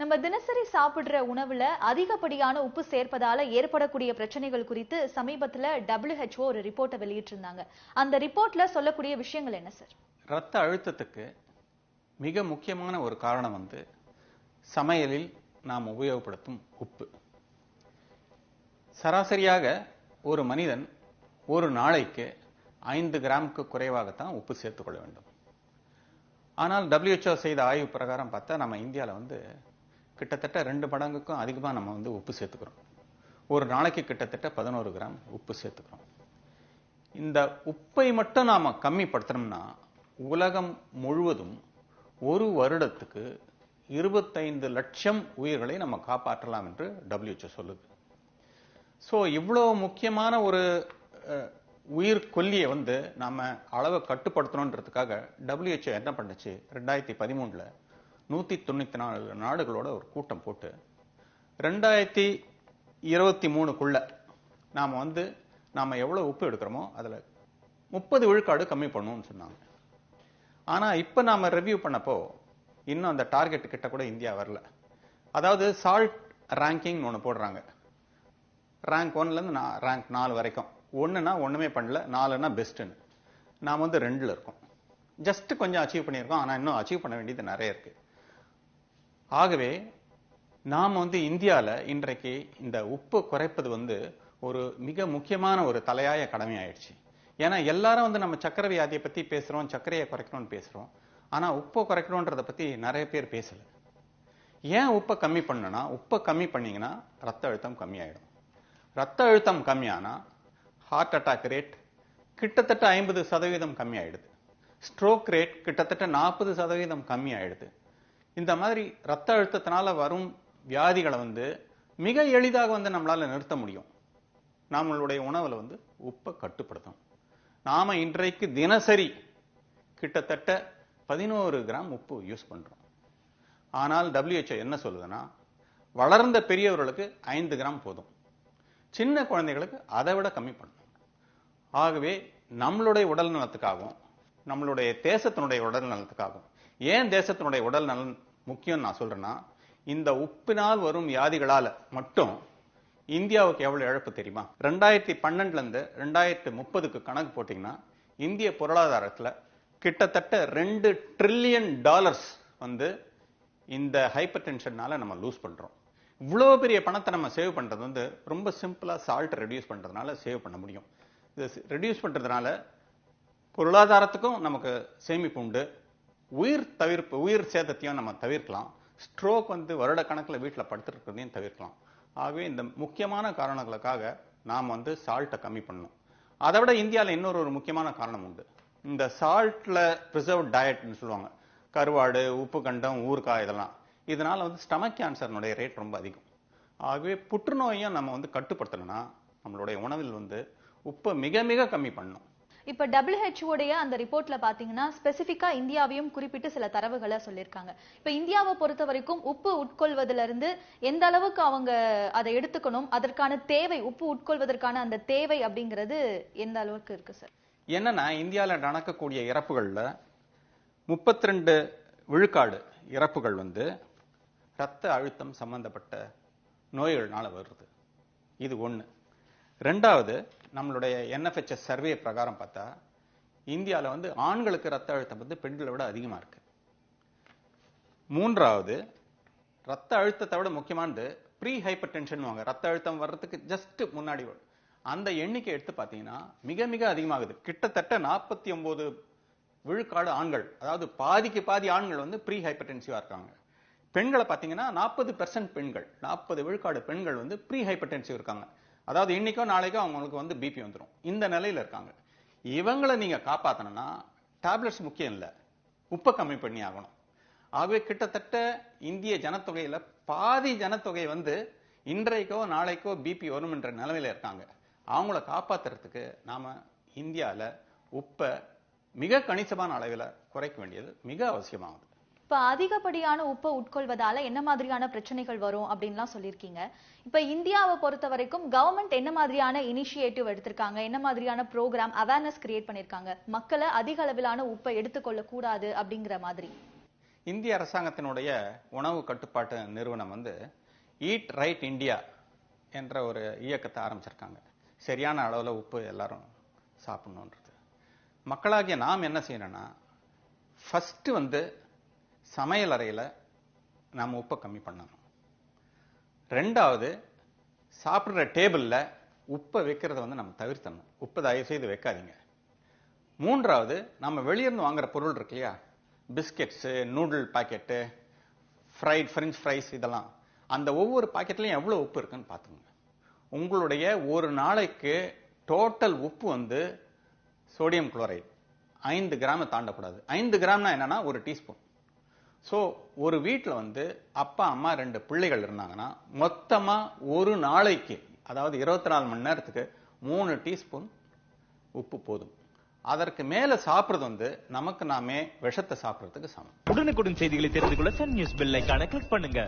நம்ம தினசரி சாப்பிடுற உணவுல அதிகப்படியான உப்பு சேர்ப்பதால ஏற்படக்கூடிய பிரச்சனைகள் குறித்து சமீபத்துல WHO ஒரு ரிப்போர்ட்டை வெளியிட்டிருந்தாங்க. அந்த ரிப்போர்ட்ல சொல்லக்கூடிய விஷயங்கள் என்ன சார்? ரத்த அழுத்தத்துக்கு மிக முக்கியமான ஒரு காரணம் சமையலில் நாம் உபயோகப்படுத்தும் உப்பு. சராசரியாக ஒரு மனிதன் ஒரு நாளைக்கு 5 கிராமுக்கு குறைவாகத்தான் உப்பு சேர்த்துக்கொள்ள வேண்டும். ஆனால் WHO செய்த ஆய்வு பிரகாரம் பார்த்தா நம்ம இந்தியாவில் கிட்டத்தட்ட 2 மடங்குக்கும் அதிகமாக நம்ம உப்பு சேர்த்துக்கிறோம். ஒரு நாளைக்கு கிட்டத்தட்ட 11 கிராம் உப்பு சேர்த்துக்கிறோம். இந்த உப்பை மட்டும் நாம கம்மிப்படுத்தணும்னா உலகம் முழுவதும் ஒரு வருடத்துக்கு 25 லட்சம் உயிர்களை நம்ம காப்பாற்றலாம் என்று WHO சொல்லுது. ஸோ இவ்வளோ முக்கியமான ஒரு உயிர் கொல்லியை நாம அளவை கட்டுப்படுத்தணுன்றதுக்காக WHO என்ன பண்ணுச்சு, 2013 194 நாடுகளோட ஒரு கூட்டம் போட்டு 2023க்குள்ள நாம எவ்வளவு உப்பு எடுக்கிறோமோ அதுல 30 விழுக்காடு கம்மி பண்ணணும்னு சொன்னாங்க. ஆனா இப்ப நாம ரிவ்யூ பண்ணப்போ இன்னும் அந்த டார்கெட் கிட்ட கூட இந்தியா வரல. அதாவது சால்ட் ரேங்கிங் ஒன்று போடுறாங்க. ரேங்க் 1ல இருந்து ரேங்க் 4 வரைக்கும். 1னா ஒண்ணுமே பண்ணல, 4னா பெஸ்ட்னு. நாம 2ல இருக்கோம். ஜஸ்ட் கொஞ்சம் அச்சீவ் பண்ணியிருக்கோம். ஆனா இன்னும் அச்சீவ் பண்ண வேண்டியது நிறைய இருக்கு. ஆகவே நாம் இந்தியால இன்றைக்கு இந்த உப்பு குறைப்பது ஒரு மிக முக்கியமான ஒரு தலையாய கடமை ஆயிடுச்சு. ஏன்னா எல்லாரும் நம்ம சக்கரை வியாதியை பத்தி பேசுறோம், சர்க்கரையை குறைக்கணும்னு பேசுறோம். ஆனா உப்பை குறைக்கணும்ன்றத பத்தி நிறைய பேர் பேசல. ஏன் உப்பை கம்மி பண்ணனா, உப்பை கம்மி பண்ணீங்கன்னா ரத்த அழுத்தம் கம்மியாயிடும். ரத்த அழுத்தம் கம்மியானா ஹார்ட் அட்டாக் ரேட் கிட்டத்தட்ட 50% கம்மியாயிடுது. ஸ்ட்ரோக் ரேட் கிட்டத்தட்ட 40% கம்மியாயிடுது. இந்த மாதிரி ரத்த அழுத்தத்தினால வரும் வியாதிகளை மிக எளிதாக நம்மளால நிறுத்த முடியும். நம்மளுடைய உணவுல உப்பை கட்டுப்படுத்தும். நாம இன்றைக்கு தினசரி கிட்டத்தட்ட 11 கிராம் உப்பு யூஸ் பண்றோம். ஆனால் WHO என்ன சொல்லுதுன்னா, வளர்ந்த பெரியவர்களுக்கு 5 கிராம் போதும், சின்ன குழந்தைகளுக்கு அதை விட கம்மி பண்ணணும். ஆகவே நம்மளுடைய உடல் நலத்துக்காகவும் நம்மளுடைய தேசத்தினுடைய உடல் நலத்துக்காகவும், ஏன் தேசத்தினுடைய உடல் நலன் முக்கியம் நான் சொல்றேன்னா, இந்த உப்பினால் வரும் வியாதிகளால மட்டும் இந்தியாவுக்கு எவ்வளவு இழப்பு தெரியுமா? 2012ல இருந்து 2030க்கு கணக்கு போட்டீங்கன்னா இந்திய பொருளாதாரத்துல கிட்டத்தட்ட $2 trillion இந்த ஹைப்பர் டென்ஷன்னால நம்ம லூஸ் பண்றோம். இவ்வளவு பெரிய பணத்தை நம்ம சேவ் பண்றது ரொம்ப சிம்பிளா சால்ட் ரெடியூஸ் பண்றதுனால சேவ் பண்ண முடியும். இது ரெடியூஸ் பண்றதுனால பொருளாதாரத்துக்கும் நமக்கு சேமிப்பு உண்டு, உயிர் சேதத்தையும் நம்ம தவிர்க்கலாம், ஸ்ட்ரோக் வருட கணக்கில் வீட்டில் படுத்துருக்கிறதையும் தவிர்க்கலாம். ஆகவே இந்த முக்கியமான காரணங்களுக்காக நாம் சால்ட்டை கம்மி பண்ணணும். அதை விட இந்தியாவில் இன்னொரு முக்கியமான காரணம் உண்டு. இந்த சால்ட்ல ப்ரிசர்வ் டயட்னு சொல்லுவாங்க. கருவாடு, உப்பு கண்டம், ஊறுகாய், இதனால ஸ்டமக் கேன்சர்னுடைய ரேட் ரொம்ப அதிகம். ஆகவே புற்றுநோயையும் நம்ம கட்டுப்படுத்தணும்னா நம்மளுடைய உணவில் உப்பை மிக மிக கம்மி பண்ணணும். இப்ப WHO அந்த ரிப்போர்ட்ல பாத்தீங்கன்னா ஸ்பெசிபிக்கா இந்தியாவையும் குறிப்பிட்டு சில தரவுகளை சொல்லியிருக்காங்க. இப்ப இந்தியாவை பொறுத்த வரைக்கும் உப்பு உட்கொள்வதிலிருந்து இருந்து எந்த அளவுக்கு அவங்க அதை எடுத்துக்கணும், அதற்கான தேவை, உப்பு உட்கொள்வதற்கான அந்த தேவை அப்படிங்கிறது எந்த அளவுக்கு இருக்கு சார்? என்னன்னா, இந்தியால நடக்கக்கூடிய இறப்புகள்ல 32 விழுக்காடு இறப்புகள் ரத்த அழுத்தம் சம்பந்தப்பட்ட நோய்கள்னால வருது. இது ஒண்ணு. ரெண்டாவது, நம்மளுடைய NFHS சர்வே பிரகாரம் பார்த்தா இந்தியாவில் ஆண்களுக்கு ரத்த அழுத்தம் பெண்களை விட அதிகமா இருக்கு. மூன்றாவது, ரத்த அழுத்தத்தை விட முக்கியமானது ப்ரீ ஹைப்பர் டென்ஷன், ரத்த அழுத்தம் வர்றதுக்கு ஜஸ்ட் முன்னாடி அந்த எண்ணிக்கை எடுத்து பார்த்தீங்கன்னா மிக மிக அதிகமாகுது. கிட்டத்தட்ட 49 விழுக்காடு ஆண்கள், அதாவது பாதிக்கு பாதி ஆண்கள் ப்ரீ ஹைப்பர் டென்சிவா இருக்காங்க. பெண்களை பார்த்தீங்கன்னா 40% பெண்கள், 40 விழுக்காடு பெண்கள் ப்ரீ ஹைப்பர் டென்சிவ் இருக்காங்க. அதாவது இன்னைக்கோ நாளைக்கோ அவங்களுக்கு பிபி வந்துடும். இந்த நிலையில இருக்காங்க. இவங்களை நீங்க காப்பாத்தணும்னா டேப்லெட்ஸ் முக்கியம் இல்ல, உப்பை கம்மி பண்ணி ஆகணும். ஆகவே கிட்டத்தட்ட இந்திய ஜனத்தொகையில பாதி ஜனத்தொகை இன்றைக்கோ நாளைக்கோ பிபி வரும் என்ற நிலையில இருக்காங்க. அவங்கள காப்பாத்துறதுக்கு நாம இந்தியால உப்பை மிக கணிசமான அளவில் குறைக்க வேண்டியது மிக அவசியமாகுது. இப்ப அதிகப்படியான உப்பை உட்கொள்வதால என்ன மாதிரியான பிரச்சனைகள் வரும் அப்படின்லாம் சொல்லியிருக்கீங்க. இப்ப இந்தியாவை பொறுத்த வரைக்கும் கவர்மெண்ட் என்ன மாதிரியான இனிஷியேட்டிவ் எடுத்திருக்காங்க, என்ன மாதிரியான ப்ரோக்ராம், அவேர்னஸ் கிரியேட் பண்ணிருக்காங்க மக்களை அதிக அளவிலான உப்பை எடுத்துக்கொள்ள கூடாது அப்படிங்கிற மாதிரி? இந்திய அரசாங்கத்தினுடைய உணவு கட்டுப்பாட்டு நிறுவனம் வந்து ஈட் ரைட் இந்தியா என்ற ஒரு இயக்கத்தை ஆரம்பிச்சிருக்காங்க. சரியான அளவில் உப்பு எல்லாரும் சாப்பிடணுன்றது. மக்களாகிய நாம் என்ன செய்யணும்னா, ஃபர்ஸ்ட் வந்து சமையல் அறையில் நாம் உப்பை கம்மி பண்ணணும். ரெண்டாவது, சாப்பிட்ற டேபிளில் உப்பை வைக்கிறத வந்து நம்ம தவிர்த்தணும். உப்பை தயவு செய்து வைக்காதீங்க. மூன்றாவது, நம்ம வெளியிருந்து வாங்குற பொருள் இருக்கு இல்லையா, biscuits, noodle packet, French fries, இதெல்லாம் அந்த ஒவ்வொரு பாக்கெட்லையும் எவ்வளோ உப்பு இருக்குன்னு பார்த்துக்கோங்க. உங்களுடைய ஒரு நாளைக்கு டோட்டல் உப்பு வந்து சோடியம் குளோரைடு 5 கிராம் தாண்டக்கூடாது. 5 கிராம்னா என்னன்னா ஒரு டீஸ்பூன். ஸோ ஒரு வீட்டில் வந்து அப்பா அம்மா 2 பிள்ளைகள் இருந்தாங்கன்னா மொத்தமா ஒரு நாளைக்கு, அதாவது 24 மணி நேரத்துக்கு 3 டீஸ்பூன் உப்பு போதும். அதற்கு மேல சாப்பிடுறது வந்து நமக்கு நாமே விஷத்தை சாப்பிடுறதுக்கு சமம். உடனுக்குடன் செய்திகளை தெரிந்து கொள்ள சன் நியூஸ் பெல் ஐகானை கிளிக் பண்ணுங்க.